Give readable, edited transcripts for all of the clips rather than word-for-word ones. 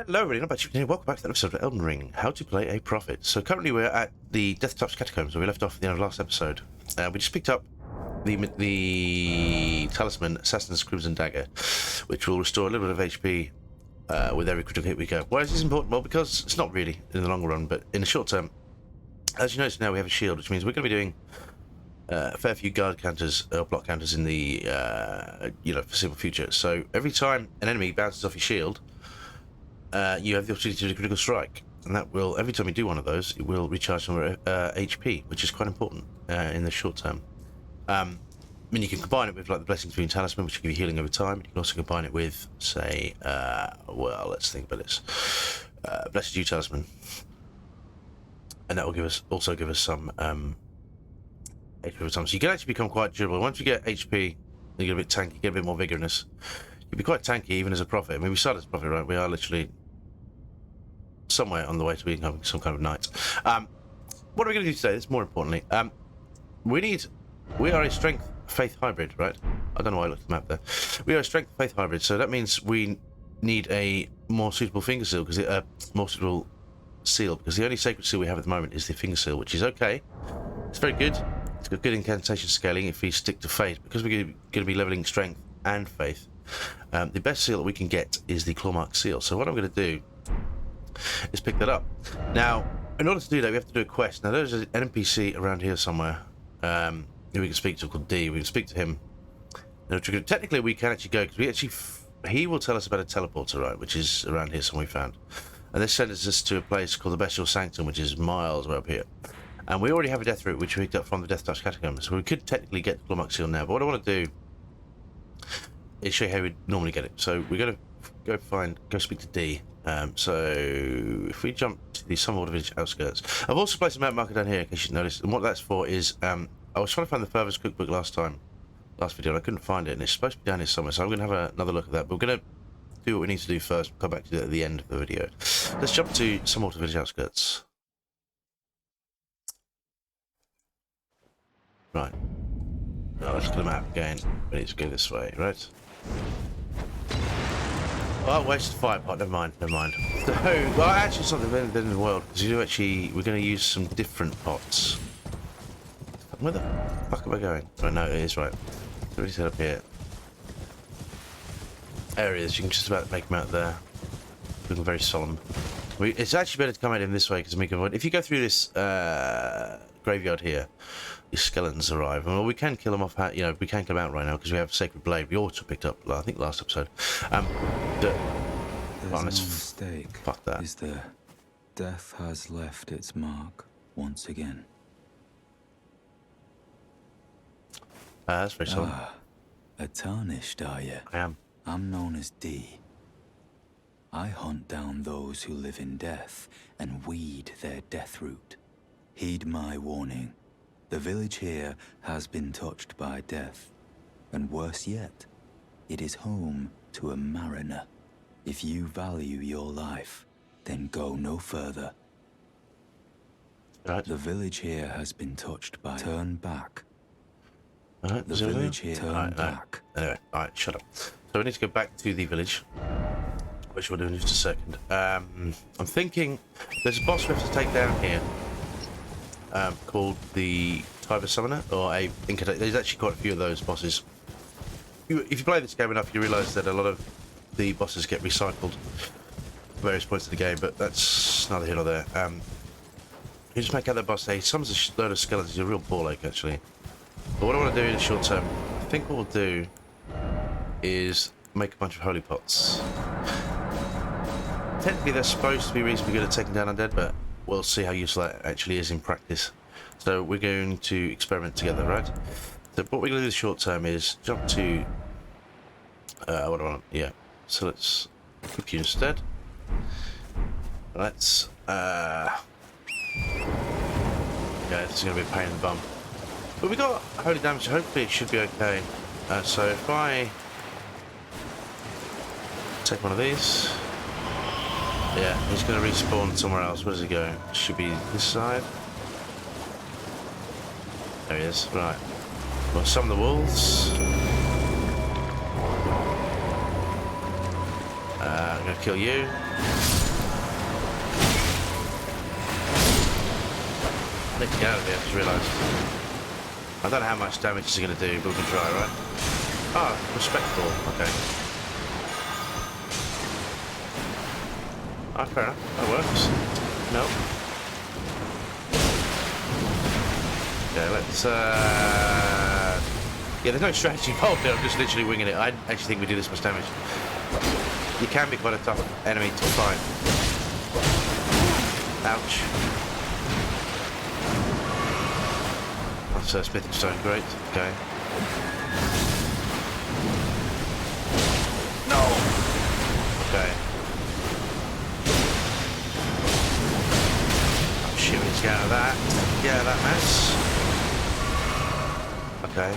Hello everybody, not bad here. Welcome back to the episode of Elden Ring, How to Play a Prophet. So currently we're at the Death Touch Catacombs, where we left off at the end of the last episode. We just picked up the talisman, Assassin's Crimson Dagger, which will restore a little bit of HP with every critical hit we go. Why is this important? Well, because it's not really in the long run, but in the short term, as you notice now, we have a shield, which means we're going to be doing a fair few guard counters or block counters in the foreseeable future. So every time an enemy bounces off your shield, you have the opportunity to do a critical strike, and that will, every time you do one of those, it will recharge some HP, which is quite important in the short term. I mean, you can combine it with like the Blessings Between Talisman, which will give you healing over time. You can also combine it with, say, well, let's think about this, Blessed You Talisman, and that will also give us some HP over time. So you can actually become quite durable. Once you get HP, you get a bit tanky, get a bit more vigorous. You'll be quite tanky even as a prophet. I mean, we started as a prophet, right? We are literally somewhere on the way to being some kind of knight. What are we going to do today? That's more importantly. We are a strength faith hybrid, right? I don't know why I looked at the map there. We are a strength faith hybrid, so that means we need a more suitable finger seal, because more suitable seal, because the only sacred seal we have at the moment is the finger seal, which is okay. It's very good. It's got good incantation scaling if we stick to faith, because we're going to be leveling strength and faith. The best seal that we can get is the clawmark seal. So what I'm going to do is pick that up. Now, in order to do that, we have to do a quest. Now, there's an NPC around here somewhere who we can speak to, called D. We can speak to him. Now, technically, we can actually go, because he will tell us about a teleporter, right, which is around here somewhere we found. And this sends us to a place called the Bestial Sanctum, which is miles way up here. And we already have a death route, which we picked up from the Death Touch Catacombs. So we could technically get the clawmark seal now. But what I want to do is show you how we normally get it. So we're going to go speak to D. So if we jump to the Summerwater Village outskirts, I've also placed a map marker down here in case you noticed. And what that's for is I was trying to find the furthest cookbook last video, and I couldn't find it. And it's supposed to be down here somewhere. So I'm going to have another look at that. But we're going to do what we need to do first. We'll come back to that at the end of the video. Let's jump to Summerwater Village outskirts. Right. Oh, let's look at the map again. We need to go this way, right? Oh, wasted fire pot. Never mind. So, well, actually, it's not the end of the world, because we're going to use some different pots. Where the fuck am I going? Right, no, it is right. So we set up here. Areas, you can just about make them out there. Looking very solemn. It's actually better to come at him this way, because if you go through this graveyard here, these skeletons arrive. Well, we can kill them off. We can kill them out right now because we have Sacred Blade. We also picked up, I think, last episode. There's no mistake, fuck that. Is there? Death has left its mark once again. That's very solemn. A tarnished, are you? I am. I'm known as D. I hunt down those who live in death and weed their death root. Heed my warning. The village here has been touched by death, and worse yet, it is home to a mariner. If you value your life, then go no further. Right. The village here has been touched by... Turn back. Right, the village here... Turn back. Anyway, alright, shut up. So we need to go back to the village, which we'll do in just a second. I'm thinking there's a boss we have to take down here. Called the Tiber Summoner, or a incantation. There's actually quite a few of those bosses. If you play this game enough, you realise that a lot of the bosses get recycled at various points of the game, but that's neither here nor there. You just make out that boss. He summons a load of skeletons. He's a real ball ache, actually. But what I want to do in the short term, I think what we'll do is make a bunch of holy pots. Technically, they're supposed to be reasonably good at taking down undead, but we'll see how useful that actually is in practice. So we're going to experiment together, right? So what we're going to do in the short term is jump to... what do I want? Yeah. So let's equip you instead. Let's... yeah, this is going to be a pain in the bum. But we got holy damage, so hopefully it should be okay. So if I... take one of these... Yeah, he's going to respawn somewhere else. Where does he go? Should be this side. There he is. Right. Well, summon the wolves. I'm going to kill you. I need to get out of here, I just realised. I don't know how much damage it's going to do, but we can try, right? Ah, respectable, okay. Ah, fair enough, that works. Nope. Okay, let's, yeah, there's no strategy involved there, I'm just literally winging it. I didn't actually think we do this much damage. You can be quite a tough enemy to fight. Ouch. That's smithing stone, great. Okay. No! Okay. I'm shooting to get out of that. Get out of that mess. Okay.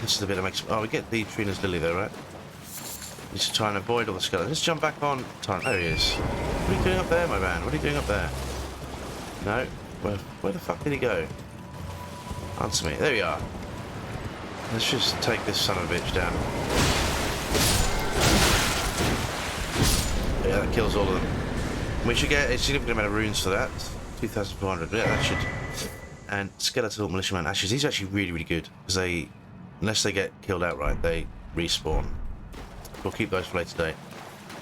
This is the bit that makes... Oh, we get the Trina's Lily though, right? Just try and avoid all the skeletons. Let's jump back on time. There he is. What are you doing up there, my man? What are you doing up there? No? Where the fuck did he go? Answer me. There we are. Let's just take this son of a bitch down. Yeah, that kills all of them. We should get a significant amount of runes for that. 2,400. Yeah, that should... And skeletal militiaman ashes. These are actually really, really good because they, unless they get killed outright, they respawn. We'll keep those for later today.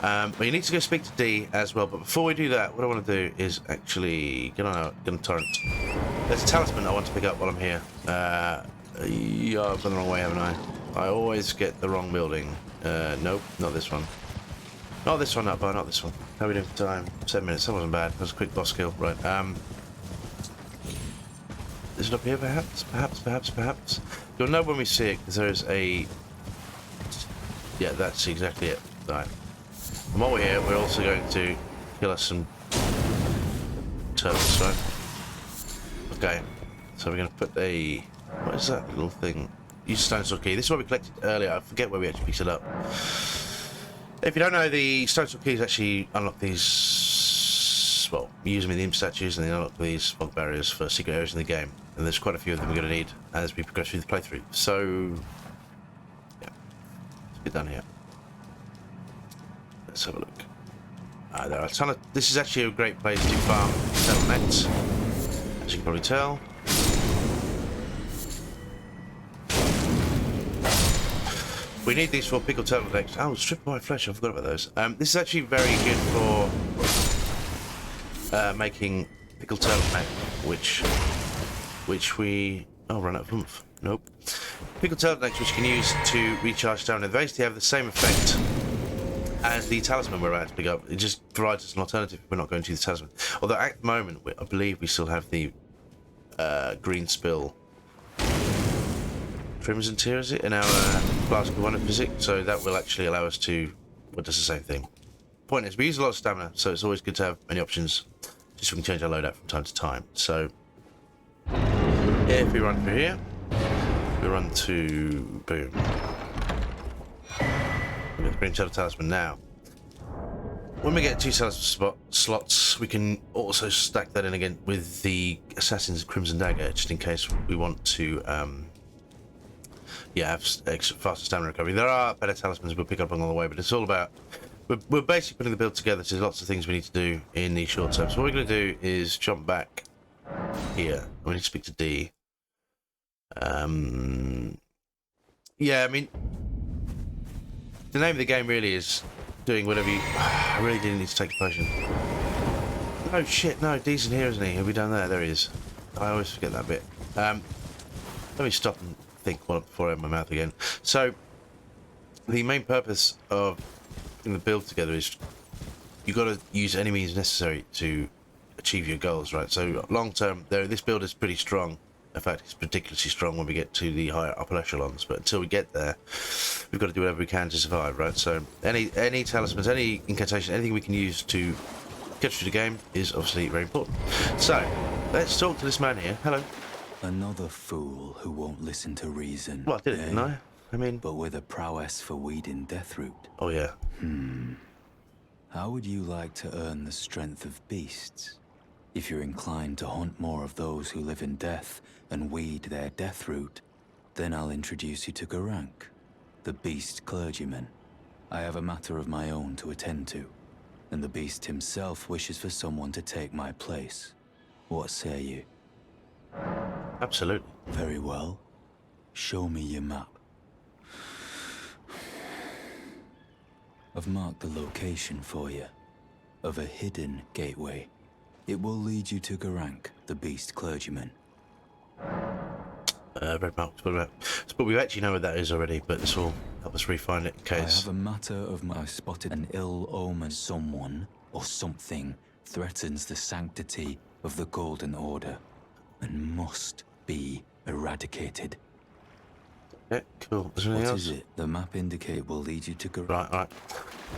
But you need to go speak to D as well. But before we do that, what I want to do is actually get on a torrent. There's a talisman I want to pick up while I'm here. Yeah, I've gone the wrong way, haven't I? I always get the wrong building. Nope, not this one. Not this one, not this one. How are we doing for time? 7 minutes. That wasn't bad. That was a quick boss kill. Right. Is it up here, perhaps? Perhaps. You'll know when we see it, because there is a... Yeah, that's exactly it. Right. And while we're here, we're also going to kill us some turtles, right? Okay. So we're going to put a... What is that little thing? Use stone sword key. This is what we collected earlier. I forget where we actually picked it up. If you don't know, the stone sword keys actually unlock these... Well, you use them in the imp statues, and they unlock these fog barriers for secret areas in the game. And there's quite a few of them we're going to need as we progress through the playthrough. So, yeah, let's get down here. Let's have a look. There are a ton of... This is actually a great place to farm settlements, as you can probably tell. We need these for pickled turtlenecks. Oh, strip my flesh. I forgot about those. This is actually very good for making pickled turtleneck, which we... Oh, run out of oomph. Nope. Pickled turtlenecks, which you can use to recharge stamina. They basically have the same effect as the talisman we're about to pick up. It just provides us an alternative if we're not going to use the talisman. Although at the moment, I believe we still have the green spill crimson tier, is it, in our flask of wonder physics, so that will actually allow us to... Well, it does the same thing. Point is, we use a lot of stamina, so it's always good to have many options, just so we can change our loadout from time to time. So, if we run through here, we run to... Boom. We have the green shadow talisman now. When we get 2 talisman slots, we can also stack that in again with the Assassin's Crimson Dagger, just in case we want to... yeah, have extra faster stamina recovery. There are better talismans we'll pick up along the way, but it's all about... We're basically putting the build together, so there's lots of things we need to do in the short term. So what we're going to do is jump back here. We need to speak to D. Yeah, I mean... The name of the game really is doing whatever you... I really didn't need to take a potion. Oh shit, no, D's in here, isn't he? Have we done that? There he is. I always forget that bit. Let me stop and think before I open my mouth again. So, the main purpose of putting the build together is you've got to use any means necessary to achieve your goals, right? So, long term, this build is pretty strong. In fact, it's particularly strong when we get to the higher upper echelons, but until we get there, we've got to do whatever we can to survive, right? So, any talismans, any incantation, anything we can use to get through the game is obviously very important. So, let's talk to this man here. Hello. Another fool who won't listen to reason. Well, I did it, didn't I? I mean... But with a prowess for weeding deathroot. Oh, yeah. How would you like to earn the strength of beasts? If you're inclined to hunt more of those who live in death and weed their deathroot, then I'll introduce you to Garank, the beast clergyman. I have a matter of my own to attend to, and the beast himself wishes for someone to take my place. What say you? Absolutely. Very well. Show me your map. I've marked the location for you, of a hidden gateway. It will lead you to Garank, the beast clergyman. Red mark. But we actually know where that is already, but this will help us refine it in I case. have a matter of my spotted an ill omen. Someone or something threatens the sanctity of the Golden Order and must be eradicated. Yeah, cool. Is there anything What else? is it? The map indicate will lead you to Garank. Right, right.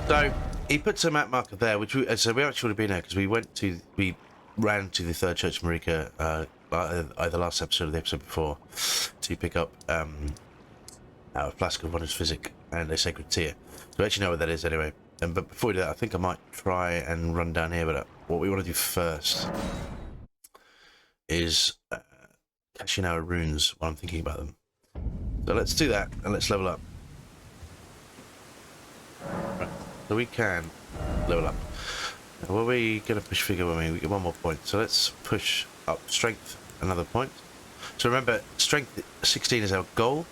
So he puts a map marker there, which we actually would have been there because we ran to the Third Church of Marika either last episode or the episode before to pick up our flask of Wondrous Physic and a sacred tear. So we actually know where that is anyway. But before we do that, I think I might try and run down here. But what we want to do first is cashing our runes while I'm thinking about them. So let's do that and let's level up. Right. So we can level up. Now, what are we going to push figure? We get 1 more point. So let's push up strength another point. So remember, strength 16 is our goal.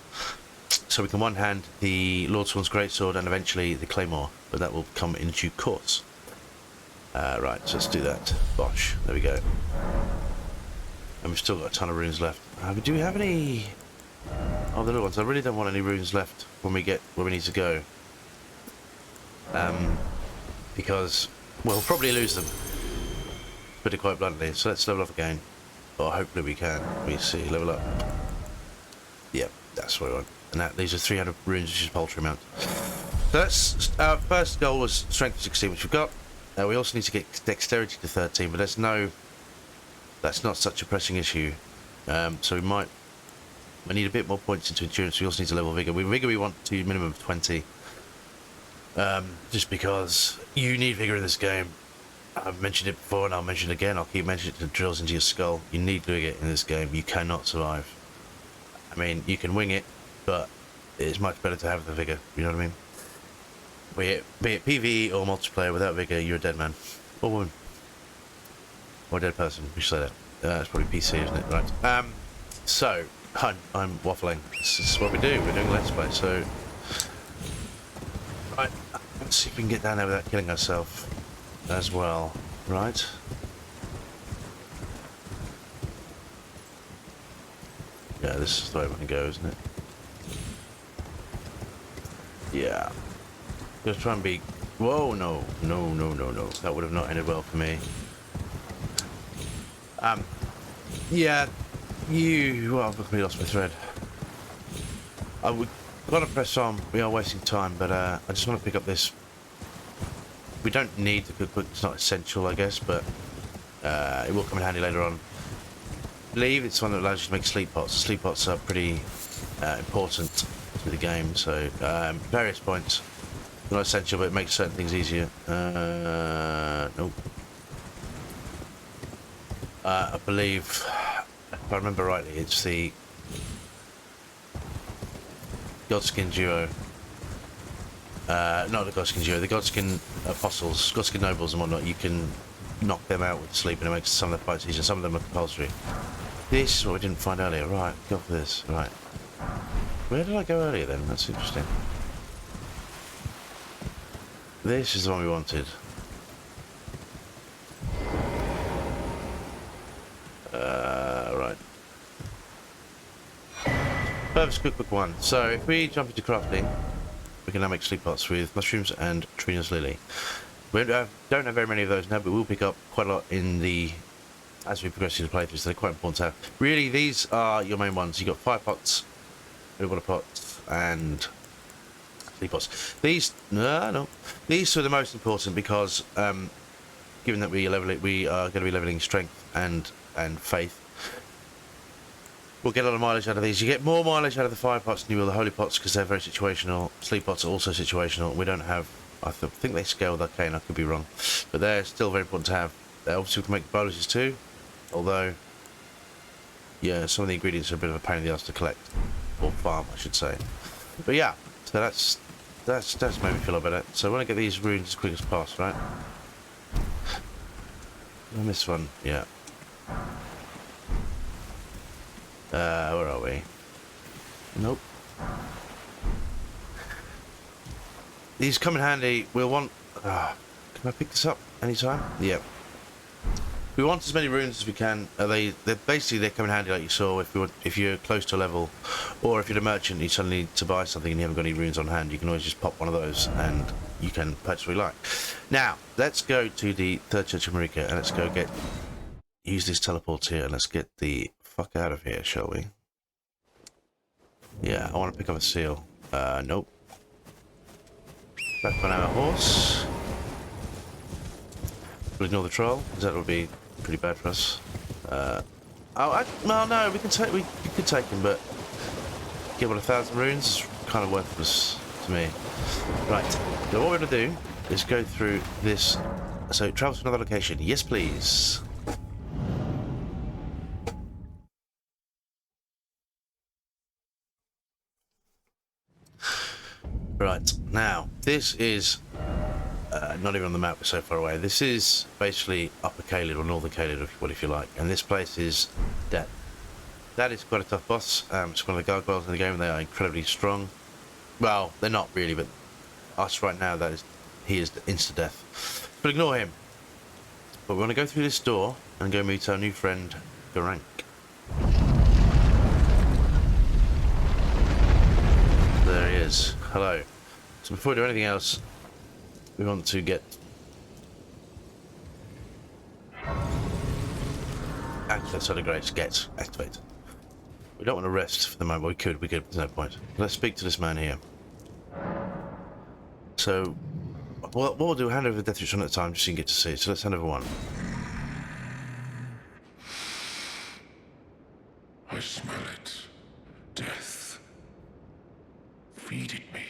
So we can one hand the Lordsworn's Greatsword and eventually the Claymore, but that will come in due course. Right, so let's do that. Bosh, there we go. And we've still got a ton of runes left. Do we have any? Oh, the little ones. I really don't want any runes left when we get where we need to go. Because we'll probably lose them. Put it quite bluntly. So let's level up again. Or hopefully we can. We see, level up. Yep, that's what I want. And that these are 300 runes, which is a paltry amount. So that's our first goal was strength 16, which we've got. We also need to get dexterity to 13, but that's not such a pressing issue. So we need a bit more points into endurance. We also need to level vigor. Vigor we want to minimum of 20. Just because you need vigor in this game. I've mentioned it before and I'll mention it again. I'll keep mentioning it. It drills into your skull. You need vigor in this game. You cannot survive. I mean, you can wing it, but it's much better to have the vigor. You know what I mean? Be it PvE or multiplayer, without vigor, you're a dead man. Or woman. Or a dead person. We should say that. It's probably PC, isn't it? Right. So, I'm waffling. This is what we do. We're doing Let's Play, so... Right. Let's see if we can get down there without killing ourselves as well. Right. Yeah, this is the way we can go, isn't it? Yeah. Just try and be... Whoa, no. No, no, no, no. That would have not ended well for me. Yeah. Well, I've completely lost my thread. I would want to press on. We are wasting time, but I just want to pick up this. We don't need the cookbook. It's not essential, I guess, but it will come in handy later on. I believe it's one that allows you to make sleep pots. Sleep pots are pretty important to the game, so various points. Not essential, but it makes certain things easier. Nope. I believe, if I remember rightly, it's the Godskin duo. Not the Godskin duo, the Godskin apostles, Godskin nobles and whatnot. You can knock them out with sleep and it makes some of the fights easier. Some of them are compulsory. This is what we didn't find earlier. Right, go for this. Right. Where did I go earlier then? That's interesting. This is the one we wanted. Right. Purpose cookbook 1. So if we jump into crafting, we can now make sleep pots with mushrooms and Trina's lily. We don't have very many of those now, but we'll pick up quite a lot in the as we progress through the playthrough, so they're quite important to have. Really, these are your main ones. You've got fire pots, water pots, and sleep pots. These, these are the most important because, given that we are going to be leveling strength and faith, we'll get a lot of mileage out of these. You get more mileage out of the fire pots than you will the holy pots because they're very situational. Sleep pots are also situational. We don't have, I think they scale with arcane, I could be wrong, but they're still very important to have. Obviously we can make boluses too, although, yeah, some of the ingredients are a bit of a pain in the ass to collect, or farm I should say. But yeah, so that's that's made me feel a lot better. So I want to get these runes as quick as possible, right? I missed one. Yeah. Where are we? Nope. These come in handy. We'll want. Can I pick this up anytime? Yeah. We want as many runes as we can. They come in handy, like you saw. If you're close to a level, or if you're a merchant, you suddenly need to buy something and you haven't got any runes on hand. You can always just pop one of those, and you can purchase what you like. Now let's go to the third church of Marika, and let's go use these teleports here, and let's get the fuck out of here, shall we? Yeah, I want to pick up a seal. Nope. Back on our horse. We'll ignore the troll, because that would be pretty bad for us. Well, no, we could take him, but get 1,000 runes is kind of worthless to me. Right, now what we're going to do is go through this. So, travel to another location. Yes, please. Right, now, this is not even on the map, we're so far away. This is basically Upper Caelid, or Northern Caelid, if you like. And this place is Death. That is quite a tough boss. It's one of the gargoyles in the game, and they are incredibly strong. Well, they're not really, but us right now, he is insta-death. But ignore him. But we want to go through this door and go meet our new friend, Garank. There he is. Hello. So before we do anything else, we want to get activate Solar Grace. Activate. We don't want to rest for the moment. We could. There's no point. Let's speak to this man here. So, what we'll do, hand over the death ritual one at a time, just so you can get to see it. So let's hand over one. I smell it. Death. Feed it me.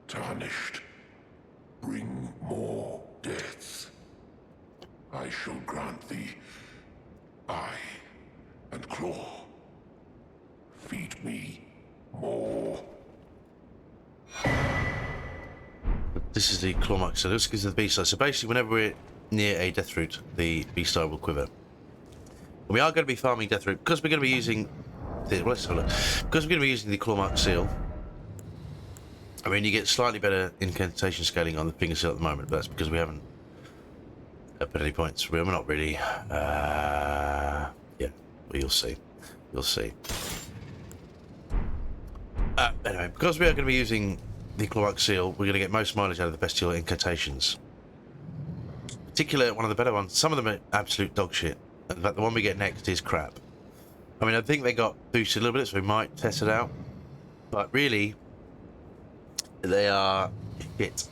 Tarnished. Bring more deaths. I shall grant thee eye and claw. Feed me more. This is the claw mark. So this gives the beast eye. So basically, whenever we're near a death root, the beast eye will quiver. We are going to be farming death root because we're going to be using let's have a look. Because we're going to be using the claw mark seal. I mean, you get slightly better incantation scaling on the finger seal at the moment, but that's because we haven't put any points. We're not really. Yeah, well, you'll see. You'll see. Anyway, because we are going to be using the claw mark seal, we're going to get most mileage out of the bestial incantations. Particularly one of the better ones. Some of them are absolute dog shit. In fact, the one we get next is crap. I mean, I think they got boosted a little bit, so we might test it out. But really, they are shit.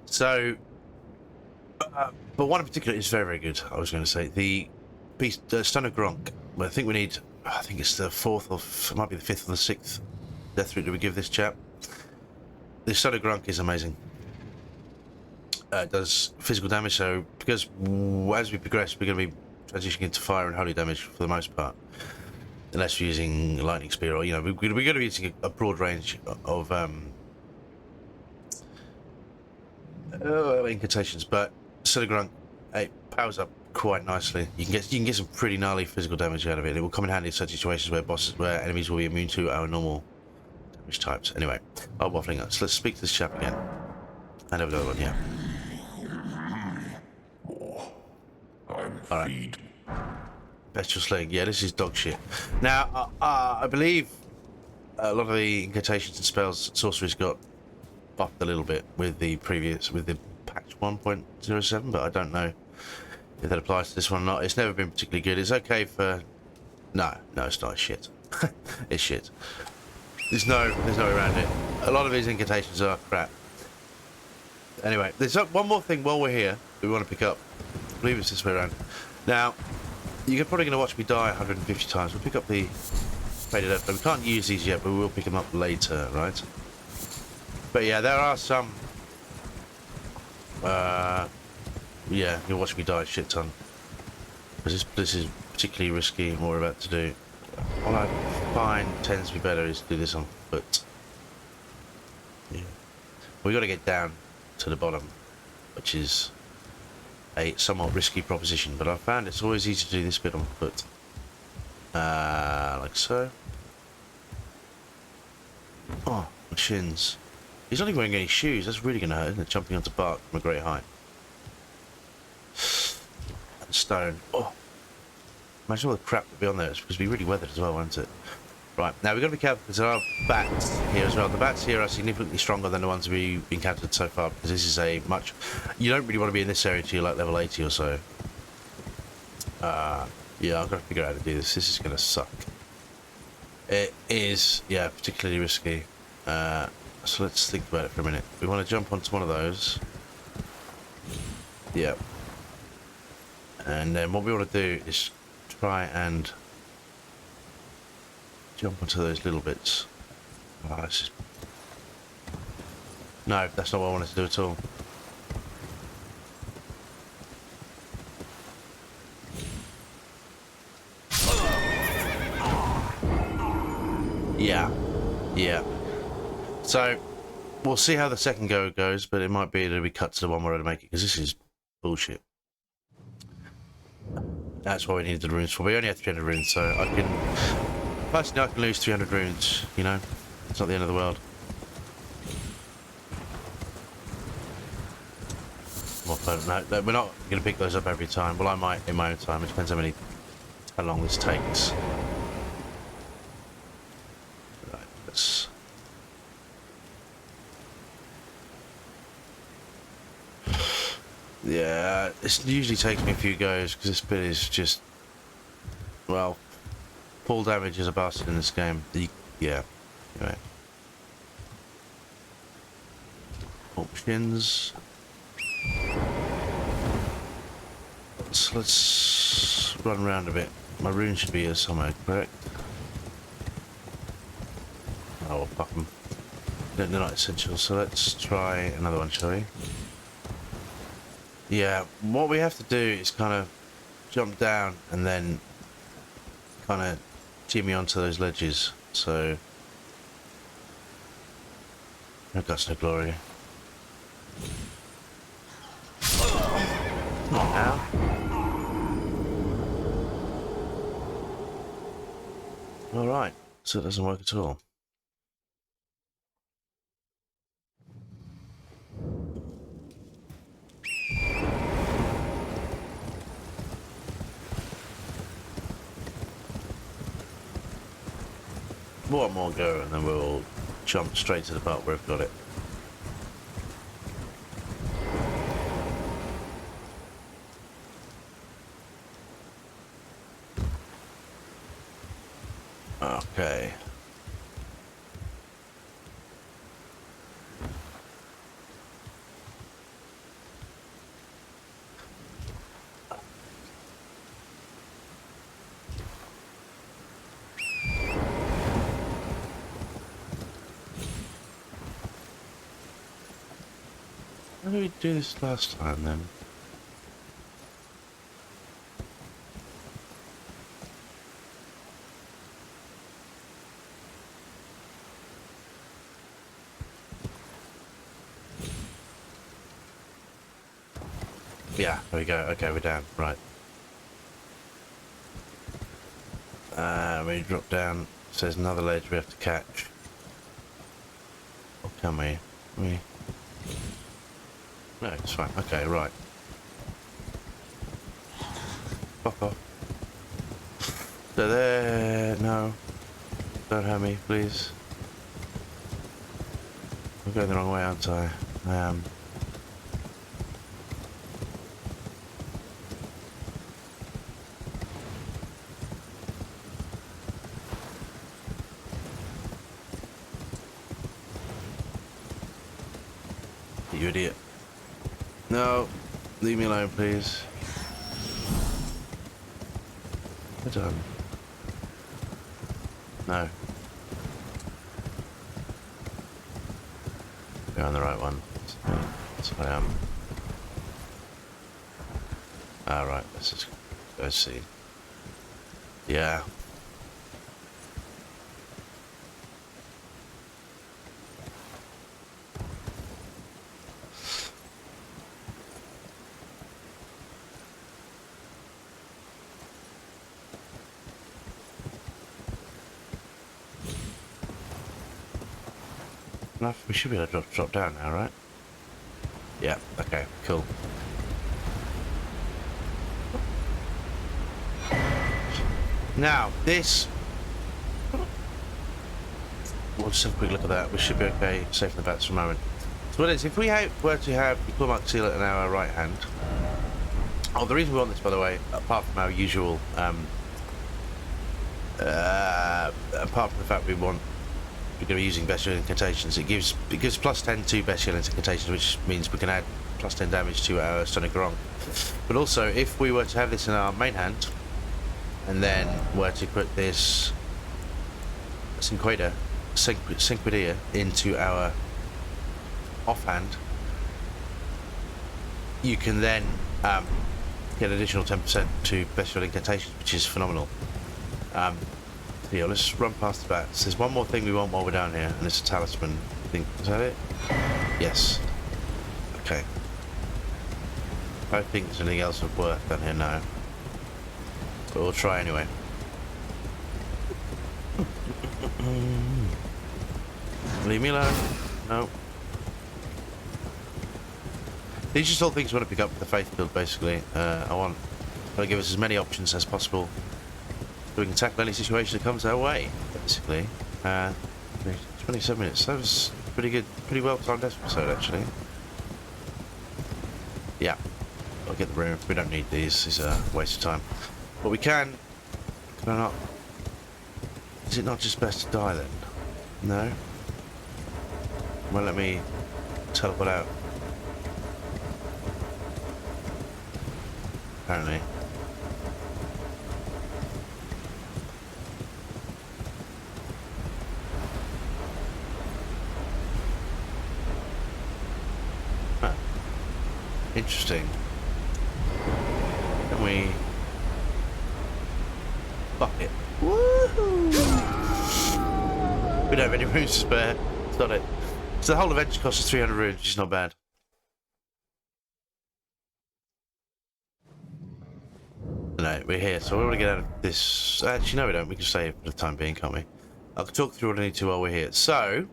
So, but one in particular is very, very good. I was going to say the beast, Stone of Gronk. Well, I think we need. I think it's the fourth, or it might be the fifth or the sixth death root that we give this chap. The Stone of Gronk is amazing. It does physical damage. So, because as we progress, we're going to be transitioning into fire and holy damage for the most part, unless we're using lightning spear, or we're going to be using a broad range of incantations. But Stone of Gronk, it powers up quite nicely. You can get some pretty gnarly physical damage out of it. It will come in handy in such situations where enemies will be immune to our normal damage types. Anyway, I'm waffling up. So let's speak to this chap again. Hand over the other one, yeah. I'm feed. Bestial slaying. Yeah, this is dog shit. Now, I believe a lot of the incantations and spells sorceries got buffed a little bit with the patch 1.07, but I don't know if that applies to this one or not. It's never been particularly good. It's okay for... No, it's not. It's shit. It's shit. There's no way around it. A lot of these incantations are crap. Anyway, there's one more thing while we're here that we want to pick up. I believe it's this way around. Now, you're probably going to watch me die 150 times. We'll pick up the faded earth. We can't use these yet, but we will pick them up later, right? But yeah, there are some... yeah, you'll watch me die a shit ton. Because this is particularly risky what we're about to do. What I find tends to be better is to do this on foot. Yeah. We got to get down to the bottom, which is a somewhat risky proposition, but I found it's always easy to do this bit on foot. Like so. Oh, my shins. He's not even wearing any shoes. That's really going to hurt, isn't it? Jumping onto bark from a great height. And stone. Oh. Imagine all the crap that'd be on there. It's because it'd be really weathered as well, won't it? Right, now we've got to be careful because there are bats here as well. The bats here are significantly stronger than the ones we've encountered so far, because this is a much... You don't really want to be in this area till you're like level 80 or so. Yeah, I've got to figure out how to do this. This is going to suck. It is, yeah, particularly risky. So let's think about it for a minute. We want to jump onto one of those. Yeah. And then what we want to do is try and jump onto those little bits. Oh, this is... No, that's not what I wanted to do at all. Yeah. Yeah. So, we'll see how the second go goes, but it might be that we cut to the one where I make it, because this is bullshit. That's why we needed the runes for. We only had 300 runes, so I can... Personally, I can lose 300 runes, you know? It's not the end of the world. No, we're not going to pick those up every time. Well, I might in my own time. It depends how long this takes. Right, let's... Yeah, this usually takes me a few goes because this bit is just, well, full damage is a bastard in this game. Yeah, anyway. Options. Let's run around a bit. My rune should be here somewhere, correct? Oh, well, fuck them. They're not essential, so let's try another one, shall we? Yeah, what we have to do is kind of jump down and then kind of jimmy onto those ledges. So, no guts, no glory. Ow. Alright, so it doesn't work at all. One more go and then we'll jump straight to the part where I've got it. Okay. How did we do this last time then? Yeah, there we go. Okay, we're down. Right. We drop down. So there's another ledge we have to catch. Or can we? No, it's fine. Okay, right. Fuck off. So there... No. Don't hurt me, please. I'm going the wrong way, aren't I? I am. You idiot. No, leave me alone, please. We're done. No. You're on the right one. That's what I am. Alright, let's just go see. Yeah. We should be able to drop down now, right? Yeah, okay, cool. Now, this... We'll just have a quick look at that. We should be okay, safe in the bats for a moment. So what it is, if we were to have the clawmark seal in our right hand... Oh, the reason we want this, by the way, apart from our usual... apart from the fact we're going to be using bestial incantations, it gives plus 10 to bestial incantations, which means we can add plus 10 damage to our sonic gong. But also, if we were to have this in our main hand, and then were to put this Cinquidia into our offhand, you can then get an additional 10% to bestial incantations, which is phenomenal. Yeah, let's run past the bats. There's one more thing we want while we're down here, and it's a talisman. I think, is that it? Yes. Okay. I don't think there's anything else of worth down here now. But we'll try anyway. Leave me alone. No. These are just all things we want to pick up with the faith build, basically. I want to give us as many options as possible so we can tackle any situation that comes our way, basically. 27 minutes. That was pretty good, pretty well timed episode, actually. Yeah. I'll get the room. We don't need these. These are a waste of time. But we can I not... Is it not just best to die then? No? Well, let me teleport out. Apparently. Huh. Interesting. Can we... Fuck it. Woohoo! We don't have any runes to spare. It's not it. So the whole adventure costs us 300 runes, which is not bad. No, we're here, so we want to get out of this. Actually, no, we don't. We can stay for the time being, can't we? I can talk through what I need to while we're here. So,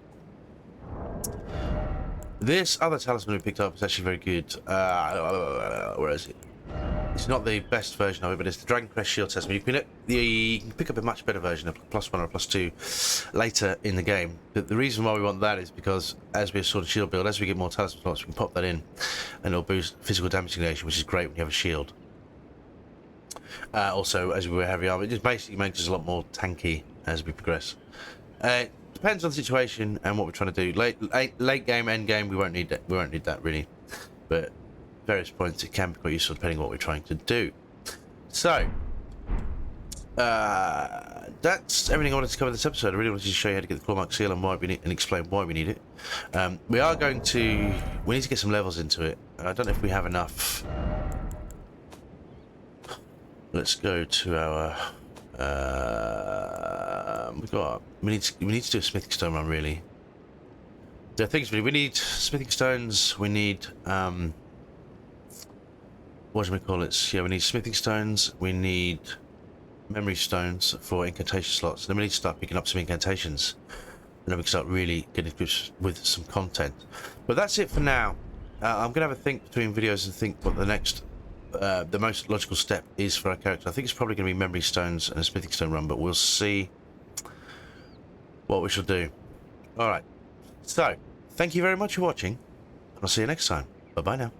this other talisman we picked up is actually very good. Where is it? It's not the best version of it, but it's the Dragon Crest Shield Talisman. You can pick up a much better version, a +1 or a +2, later in the game. But the reason why we want that is because as we sort of shield build, as we get more talisman slots, we can pop that in, and it'll boost physical damage negation, which is great when you have a shield. Also, as we wear heavy armor, it just basically makes us a lot more tanky as we progress. Depends on the situation and what we're trying to do. Late game, end game, we won't need that. We won't need that really, but various points it can be quite useful depending on what we're trying to do. So that's everything I wanted to cover this episode. I really wanted to show you how to get the clawmark seal and why we need, and explain why we need it. We need to get some levels into it. I don't know if we have enough. Let's go to our we need to do a smithing stone run, really. There are things we need smithing stones, we need what do we call it? Yeah, we need smithing stones, we need memory stones for incantation slots, and then we need to start picking up some incantations, and then we can start really getting with some content. But that's it for now. I'm gonna have a think between videos and think what the next the most logical step is for our character. I think it's probably going to be memory stones and a smithing stone run, but we'll see what we shall do. Alright, so thank you very much for watching, and I'll see you next time. Bye bye now.